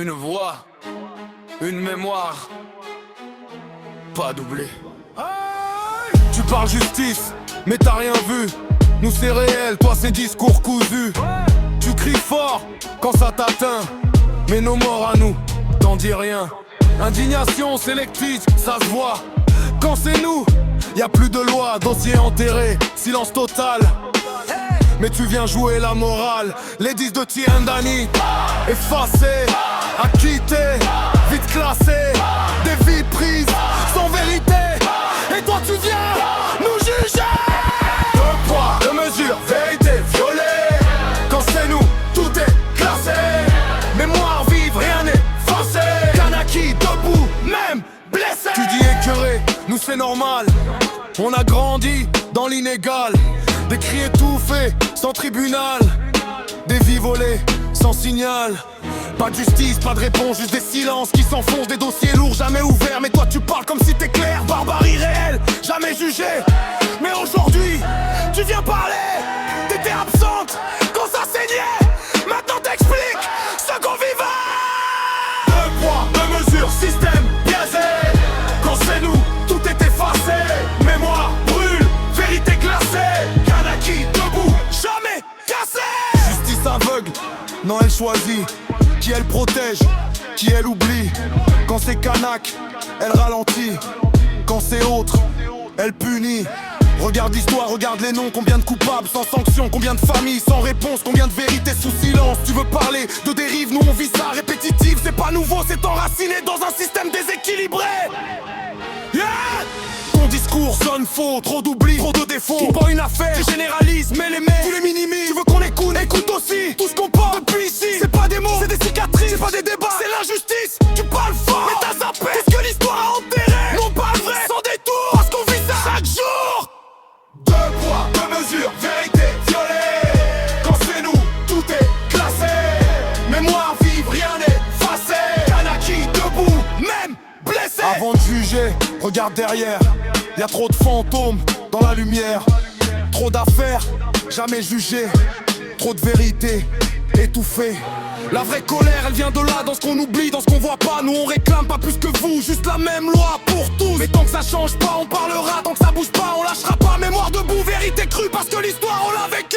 Une voix, une mémoire, pas doublée. Tu parles justice, mais t'as rien vu. Nous c'est réel, toi c'est discours cousu. Tu cries fort quand ça t'atteint, mais nos morts à nous, t'en dis rien. Indignation sélective, ça se voit. Quand c'est nous, y a plus de loi, dossier enterré, silence total. Mais tu viens jouer la morale. Les disques de Tiendani, effacés, acquittés, vite classés, des vies prises sans vérité. Et toi tu viens nous juger. Deux poids, deux mesures, vérité violée. Quand c'est nous, tout est classé. Mémoire vive, rien n'est forcé. Kanaki debout, même blessé. Tu dis écœuré, nous c'est normal. On a grandi dans l'inégal. Des cris étouffés, sans tribunal. Des vies volées, sans signal. Pas de justice, pas de réponse, juste des silences qui s'enfoncent. Des dossiers lourds, jamais ouverts. Mais toi tu parles comme si t'es clair. Barbarie réelle, jamais jugée. Mais aujourd'hui, tu viens parler. T'étais absente quand ça saignait. Maintenant t'expliques ce qu'on vivait. Deux poids, deux mesures, système biaisé. Quand c'est nous, tout est effacé. Mémoire brûle, vérité glacée. Kanaki debout, jamais cassé. Justice aveugle, non elle choisit. Qui elle protège, qui elle oublie. Quand c'est Kanak, elle ralentit. Quand c'est autre, elle punit. Regarde l'histoire, regarde les noms. Combien de coupables sans sanction, combien de familles sans réponse, combien de vérités sous silence. Tu veux parler de dérive, nous on vit ça répétitif. C'est pas nouveau, c'est enraciné dans un système déséquilibré. Yeah! Ton discours sonne faux, trop d'oubli, trop de défauts. Tu prends une affaire, tu généralises, mais les mecs, tu les minimises. Tu veux qu'on écoute, écoute aussi. Tout ce qu'on parle depuis ici, c'est pas des mots, c'est des cicatrices, c'est pas des débats, c'est l'injustice. Tu parles fort, mais t'as zappé tout ce que l'histoire a enterré. Non pas le vrai, sans détour, parce qu'on vit ça chaque jour. Deux poids, deux mesures, vérité violée. Quand c'est nous, tout est classé. Mémoire vive, rien n'est effacé. Kanaki debout, même blessé. Avant de juger, regarde derrière. Y'a trop de fantômes dans la lumière. Trop d'affaires, jamais jugées. Trop de vérité, étouffée. La vraie colère, elle vient de là, dans ce qu'on oublie, dans ce qu'on voit pas. Nous on réclame pas plus que vous, juste la même loi pour tous. Mais tant que ça change pas, on parlera. Tant que ça bouge pas, on lâchera pas. Mémoire debout, vérité crue, parce que l'histoire on l'a vécue.